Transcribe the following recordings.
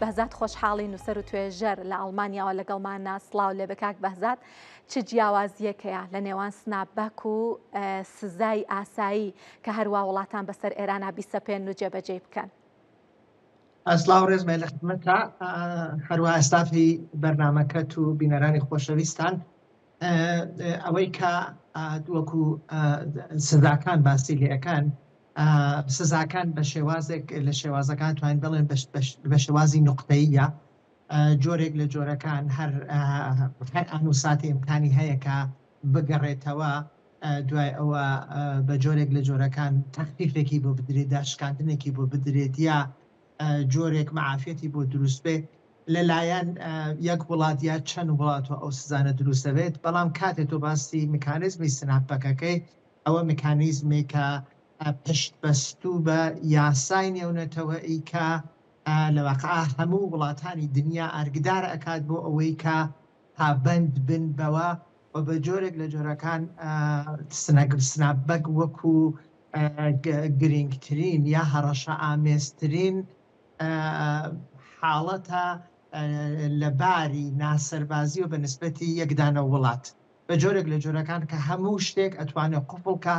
بەهزات خۆشحاڵی نووسەر و توێژەر لە ئەڵمانیاوە لەگەڵمانە سڵاو لێ بە کاک بەهزات چ جیاوازیەکەیە لە نێوان سنابەک و سزای ئاسایی کە هەروە وڵاتان بەسەر ئێرانە بیسەپێن و جێبەجێ بکەن. ئەسلااو ڕێزمە لە خدمەتە هەروە ئەستافی بەرنامەکەت و بینەرانی خۆشەویستان ئەوەی کە وەکو سزاکان باسی لێەکان سزاکان بە شێوازێک لە شێوازەکان توانین بڵێن بە شێوازی نقطەیە جۆرێک لە جۆرەکان هەر ئان و ساتی ئیمکانی هەیە کە بگەڕێتەوە دوای ئەوە بە جۆرێک لە جۆرەکان تەخفیفێکی بۆ بدرێت داشکاندنێکی بۆ بدرێت یا جۆرێک معافەتی بۆ دروست بێ لەلایەن یەک وڵات یا چەند وڵاتەوە ئەو سزانە دروستە بێت بەڵام کاتێک تۆ باسی میکانیزمی سناپەکەکەی ئەوە میکانیزمێکە پشت بەستوو بە یاسای نێونەتەوەی کە لەواقع هەموو وڵاتانی دنیا ئاگدار ئەکات بۆ ئەوەی کە پابند بن بەوە و بە جۆرێک لە جۆرەکان سنابەک وەکو گرنگترین یا هەڕەشە ئامێزترین حاڵەتە لەباری ناسەربازی و بە نسبەتی یەکدانە وڵات بە جۆرێک لە جۆرەکان کە هەموو شتێک ئەتوانێت قوفڵکە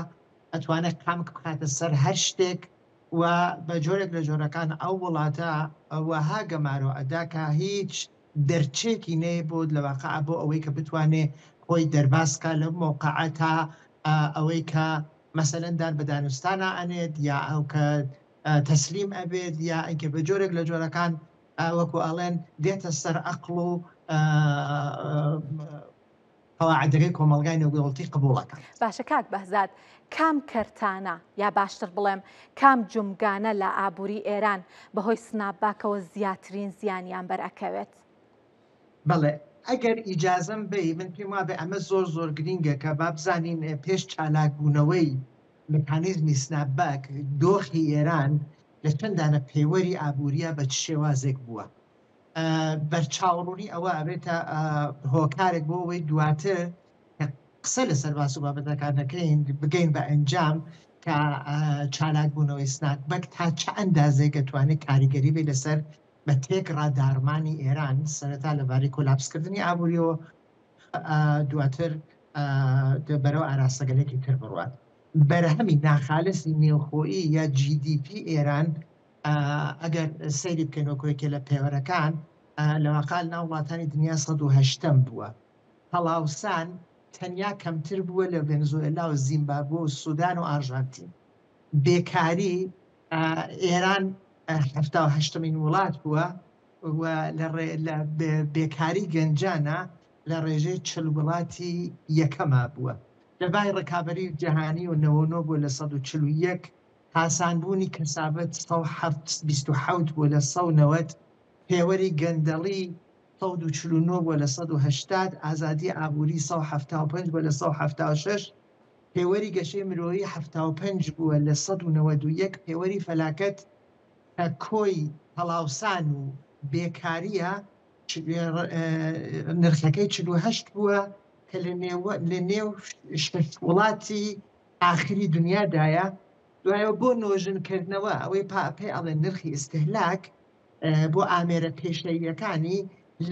ئەتوانێت قامک بکاتە سەر هەر شتێک و بە جۆرێک لە جۆرەکان ئەو وڵاتە ئەوەها گەمارۆ ئەدا کە هیچ دەرچێکی نەیە بۆ لەواقع بۆ ئەوەی کە بتوانێت خۆی دەرباسکە لە موقعەتە ئەوەی کە مەسەلەن دان بە دانوستانە ئەنێت یا ئەو کە تەسلیم ئەبێت یا ئەیکە بە جۆرێک لە جۆرەکان وەکو ئەڵێن دێتە سەر عەقڵ و قەواعیدەکەی کۆمەڵگای نێودەوڵەتی قبوڵەکە. باشە کاک بەهزات کام کەرتانە یا باشتر بڵێم کام جومگانە لە ئابووری ئێران بەهۆی سنابباکەوە زیاترین زیانیان بەرئەکەوێت؟ بەڵێ ئەگەر ئیجازەم بێ من پێم وابێ ئەمە زۆر زۆر گرینگە کە با بزانین پێش چالاکبوونەوەی مکانیزمی سنابباک دۆخی ئێران لە چەندانە پەیوەری ئابووریە بە چ شێوازێک بووە. بەرچاوڕوونی ئەوە ئەبێتە هۆکارێک بۆ ئەوەی دواتر قسە لەسەر باس و بابەتەکان دەکەین بگەین بە ئەنجام کە چالاکبوونەوەی سنابباک تا چه ئەندازێک دەتوانێت کاریگەری بێ لەسەر بە تێک ڕادارمانی ئێران سەرەتا لەبارەی کۆلاپسکردنی ئابووریەوە دواتر بەرەو ئاراستەگەلێکی تر بڕوات. بەرهەمی ناخالصی نێوخۆیی یا GDP ئێران ئەگەر سەیری بکەین وەکوێکێ لە پێوەرەکان لەواقع ناو وڵاتانی دنیا 180 بووە. هەڵاوسان تەنیا کەمتر بووە لە ڤێنزوێلا و زیمبابوە و سوودان و ئارژانتین. بێکاری ئێران 78مین وڵات بووە و لە بێکاری گەنجانە لە ڕێژەی 40 وڵاتی یەکەما بووە. لەبای ڕکابەری جەهانی و 99 بووە لە 141 هاسانبوونی کەسابەت 127 بووە لە 190 پێوەری گەندەڵی 149 بووە لە 180 ئازادی ئابووری 175 بووە لە 176 پێوەری گەشەی مرۆیی 75 بووە لە 191 پێوەری فەلاکەت کۆی هەڵاوسان و بێکاریە نرخەکەی 48 بووە کە لە نێو وڵاتی ئاخری دنیادایە. دوایەوە بۆ نۆژنکردنەوە ئەوەی پێ ئەڵێن نرخی ئستهلاک بۆ ئامێرە پێشەییەکانی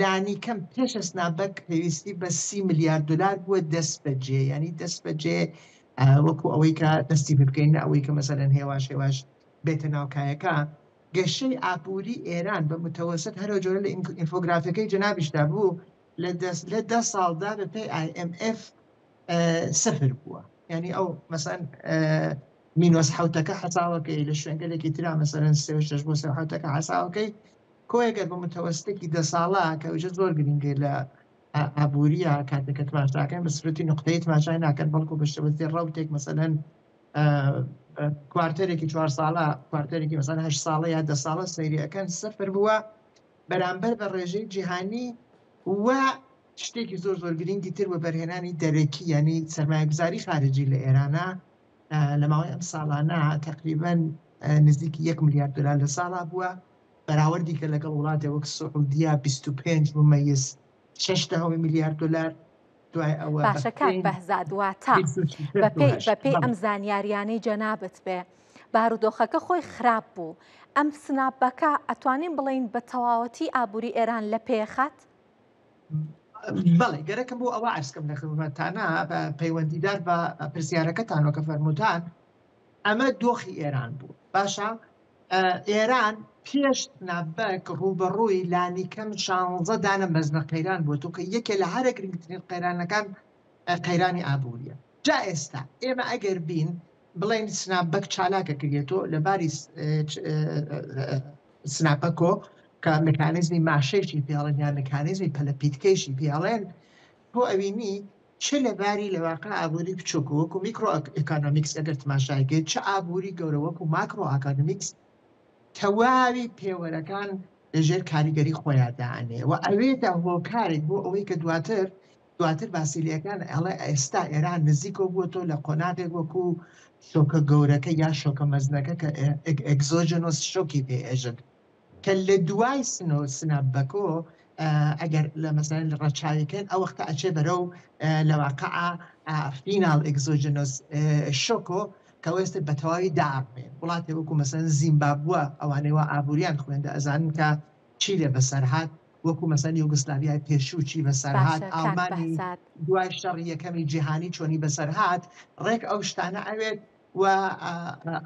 لانی کەم پێشە سنابباک پێویستی بە 30 میلیارد دلار بووە دەست بەجێ ینی دەست بەجێ وەکو ئەوەی کە دەستی بکەین ئەوەی کە مەسەلەن هێواش بێتە ناوکایەکە. گەشەی ئابووری ئێران بە متەوەسط هەرە جۆرە لە ئینفۆگرافیەکەی جەنابیشدا بوو لە 10 ساڵدا بە پێی IMF سەفر بووە. ینی ئەو مەسەن مینۆس حوتەکە حەساوەکەی لە شوێنگەلێکی ترا مەسەرەن 36 بۆ 37ەکە حەساوەکەی کۆیەگەر بە متەوەستێکی 10 ساڵە کە ئەوژە زۆر گرنگی لە ئابووریە کاتێکە تماشاکەن بە سورەتی نقطەی تماشای ناکەن بەڵکو بە شێوەزی ڕەوتێک مەسەلەن کوارتەرێکی 4 ساڵە کوارتەرێکی مەسەلەن 8 ساڵە یا 10 ساڵە سەیریەکەن سەفر بووە بەرامبەر بە ڕێژەی جیهانی و شتێکی زۆر زۆر گرنگی تر بە بەرهێنانی دەرەکی ینی سەرمایه‌گوزاری خارجی لە ئێرانە لە ماوەی ئەم ساڵانە تقریباً نزیکی 1 میلیارد دلار لە ساڵا بووە بەراوردی کە لەگەڵ وڵاتێک وەک سعودیا 25.6 میلیارد دلار. دوای ئەوە باشە کاک بەهزات واتە بەپێی ئەم زانیاریانەی جەنابەت بێ بارودۆخەکە خۆی خراپ بوو. ئەم سنابەکە ئەتوانین بڵین بە تەواوەتی ئابووری ئێران لە پێخات؟ بەڵێ گەرەکەم بۆ ئەوە ئەرزکەم لە خزمەتتانە پەیوەندیدار بە پرسیارەکەتانەوە کە فەرموودان ئەمە دۆخی ئێران بوو. باشە ئێران پێش سنابەک ڕوبەڕووی لانی کەم 16 دانە مەزنە قەیران بوو تو کە یەکێ لە هەرە گرنگترین قەیرانەکان قەیرانی ئابووریە. جا ئێستا ئێمە ئەگەر بین بڵێن سنابەک چالاکە کردێتەوە لەباری سناپەکۆ کە مکانیزمی ماشێکی پێڵێن یان مکانیزمی پەلەپیتکەیشی پێڵێن بۆ ئەوینی چه لەباری لەواقع ئابووری بچووک وەکو میکرۆ ئەکانۆمیکس ئەگەر تماشاگەیت چه ئابووری گەورە وەکو ماکرۆ ئەکانۆمیکس تەواوی پێوەرەکان لەژێر کاریگەری خۆیاندانێ و ئەوێدا هۆکارێک بۆ ئەوەی کە دواتر باسیلیەکان ئەڵێ ئێستا ئێران نزیکەوە بووەوە لە قۆناغێک وەکو شۆکە گەورەکە یا شۆکە مەزنەکە کە ئەگزۆژنۆس شۆکی پێئێژن کە لە دوای سنابەکۆ ئەگەر لە مەسەرەن لە ڕەچاویکەن ئەو وەختە ئەچێ بەرەو لەواقع فینال ئەگزۆژنۆس شۆکۆ کە وێستر بە تەواوی دابێن وڵاتی وەکو مەسەرەن زیمبابووە ئەوانەوە ئابووریان خوێندە ئەزانن کە چی لێ بەسەرهات وەکو مەسەرەن یوگسلاڤیای پێشوو بەسەرهات ئەڵمانی دوای شەڕی یەکەمی جیهانی چۆنی بەسەرهات ڕێک ئەو شتانە ئەوێت و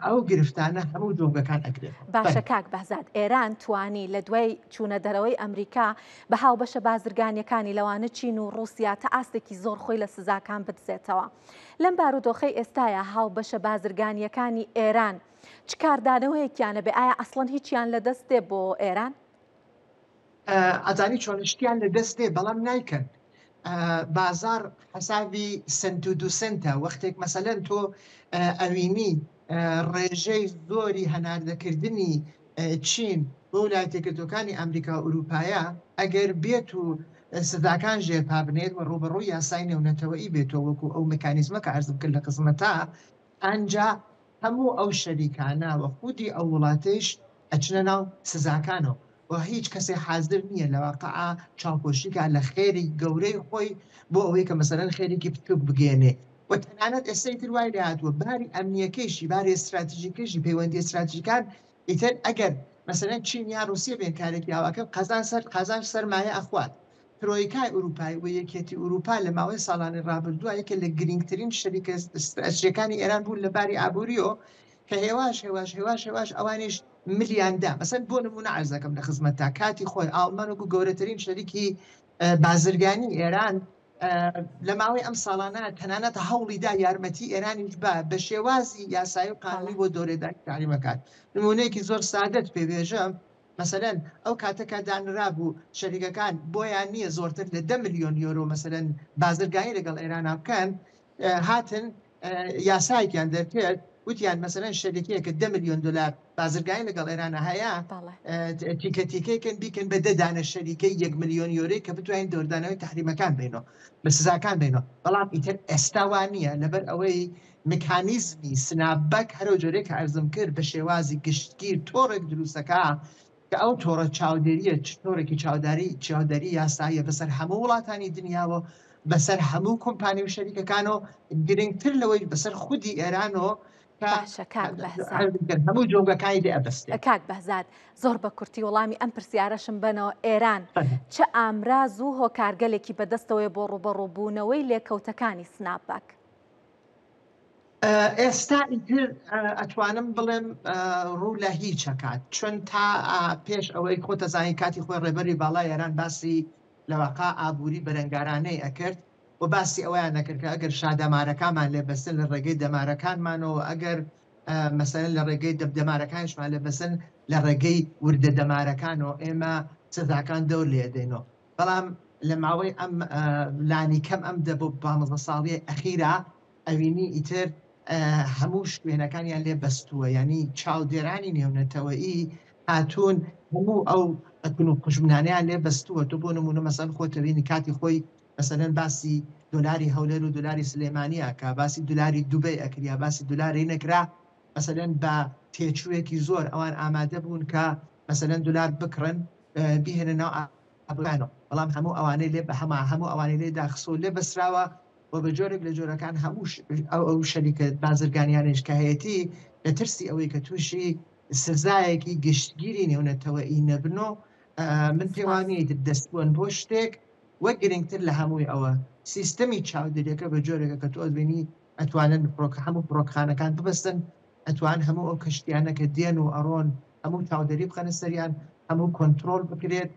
ئەو گرفتانە هەموو جۆگەکان ئەگرێت. باشە کاک بەهزاد ئێران توانی لە دوای چوونە دەرەوەی ئەمریکا بە هاوبەشە بازرگانیەکانی لەوانە چین و ڕووسیا تا ئاستێکی زۆر خۆی لە سزاکان بدزێتەوە. لەم بارودۆخەی ئێستاە هاوبەشە بازرگانیەکانی ئێران چ کاردانەوەیەکیانە بێ ئایا ئەسڵەن هیچیان لە دەست دێ بۆ ئێران؟ ئەزانی چۆنشتیان لە دەست دێ بەڵام نایکەن. بازار حسابی سنت و 2 سنتە وەختێک مەسەلەن تۆ ئەوینی ڕێژەی زۆری هەناردەکردنی چین بۆ وڵایەتێکەکانی ئەمریکا و ئوروپایە ئەگەر بێت و سزاکان ژێرپا بنێت و ڕوبەڕووی یاسای نێونەتەوەیی بێتەوە وەکو ئەو مکانیزمە کە عەرزم کرد لە قسمەتە ئەنجا هەموو ئەو شەریکانە وە خودی ئەو وڵاتەیش ئەچنە ناو سزاکانەوە و هیچ کەسێ حاضر نییە لەواقع چاوپۆشیکە لە خێری گەورەی خۆی بۆ ئەوەی کە مەسەرەن خێرێکی بچووک بگێنێ و تەنانەت ئێستای تر وای لێهاتووە باری ئەمنیەکەیشی باری استراتیژیکەشی پەیوەندی استراتیژیکان ئیتر ئەگەر مەسەرەن چین یا رووسیا بێن کارێکی ئاواکە قەزان سەرمایە ئەخوات ترۆیکای ئوروپای و یەکێتی ئوروپا لە ماوەی ساڵانی ڕابردووە یەکێک لە گرنگترین شەریکە ئەسریەکانی ئێران بوون لەباری ئابووریۆ کە هێواش ئەوانیش ملیاندا مەسەن بۆ نمونە عەرزەکەم لە خزمەتتا کاتی خۆی ئاڵمان وەکو گەورەترین شەریکی بازرگانی ئێران لە ماوەی ئەم ساڵانە تەنانەت هەوڵیدا یارمەتی ئێرانیش بە شێوازی یاسایی و قانونی بۆ دۆرێدانی تاریمەکات. نمونەیەکی زۆر سادەت پێبێژەم مەسەلەن ئەو کاتەکە دانرا بوو شەریکەکان بۆیان نییە زۆرتر لە 10 ملیۆن یۆرۆ مەسەلەن بازرگانی لەگەڵ ئێرانە بکەن هاتن یاسایەکیان دەرکرد وتیان مەسەلەن شەریکەیەکە 10 ملیۆن دلار بازرگانی لەگەڵ ئێرانە هەیە تیکەتیکەیکن بیکن بە 10 دانە شەریکەی 1 ملیۆن یۆرەی کە بتوانین دۆردانەوەی تحریمەکان بینەوە بە سزاکان بینەوە بەڵام ئیتر ئێستاوان نییە لەبەر ئەوەی مکانیزمی سنابەک هەرو جۆرێک کە عەرزم کرد بە شێوازی گشتگیر تۆڕێک دروستەکە کە ئەو تۆڕە چاودێریە تۆڕێکی چاودێری یاساییە بەسەر هەموو وڵاتانی دنیاوە بەسەر هەموو کۆمپانی و شەریکەکانەوە گرنگتر لەوەی بەسەر خودی ئێرانەوە هەموو جۆگەکانی لێ ئەبەستێ. کاک بەهزاد زۆر بە کورتی وەڵامی ئەم پرسیارەشم بنەوە ئێران چه ئامراز و هۆکارگەلێکی بەدەستەوەی بۆ ڕوبەڕووبوونەوەی لێکەوتەکانی سنابەک؟ ئێستا ئیتر ئەتوانم بڵێم ڕوو لە هیچ کات چۆن تا پێش ئەوەی خۆتەزانی کاتی خۆی ڕێبەری باڵای ئێران باسی لەواقع ئابووری بەرەنگارانەی ئەکرد و باسی ئەویان نەکرد کە ئەگەر شادەمارەکانمان لێ بەستن لە ڕێگەی دەمارەکانمانەوە ئەگەر مەسەلەن لە ڕێگەی دەمارەکانشمان لێ بەسن لە ڕێگەی وردە دەمارەکانەوە ئێمە سزاکان دەور لێدەینەوە بەڵام لە ماوەی ئەم لانی کەم ئەم دەبوو 15 ساڵی ئەخیرا ئەوینی ئیتر هەموو شوێنەکانیان لێ بەستووە ینی چاودێرانی نێونەتەوەیی هاتوون هەموو ئەو ئەکن و خوشبنانیان لێ بەستووە تو بۆ نمونە مەسەن خۆتەبینی کاتی خۆی مەسەلەن باسی دۆلاری هەولێر و دۆلاری سلێمانیە کە باسی دولاری دوبەی ئەکریا باسی دولاری نەکرا مەسەلەن بە تێچوویەکی زۆر ئەوان ئامادە بوون کە مەسەلەن دولار بکڕن بیهێنە ناو ئابوورانەوە بەڵام هەموو ئەوانەی لێ بە هەموو ئەوانەی لێ داخسۆ لێ بەسراوە و بە جۆرێک لە جۆرەکان هەموو ئەو شەریکە بازرگانیانش کە هەیەی لە ترسی ئەوەی کە تووشی سزایەکی گشتگیری نێونەتەوە ئی نەبنۆ من پێوانیت دەستبوون بۆ شتێک وەک گرنگتر لە هەمووی ئەوە سیستەمی چاودێریەکە بە جۆرێکە کە تۆ بینی ئەتوانن هەموو فڕۆکخانەکان ببەستن ئەتوان هەموو ئەو کەشتیانەکە دێن و ئەڕۆن هەموو چاودێری بخەنە سەریان هەموو کۆنتترۆل بکرێت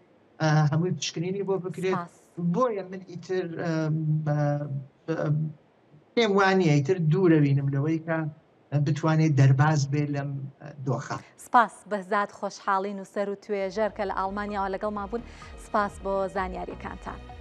هەمووی پشکنینی بۆ بکرێت بۆیە من ئیتر پێم وانە ئیتر دوورەوینم لەوەی کە بتوانێت دەرباز بێت لەم دۆخە. سپاس بەزات خۆشحاڵین و سەر و توێژەر کە لە ئەڵمانیاوە لەگەڵمان بوون. سپاس بۆ زانیاریەکانتان.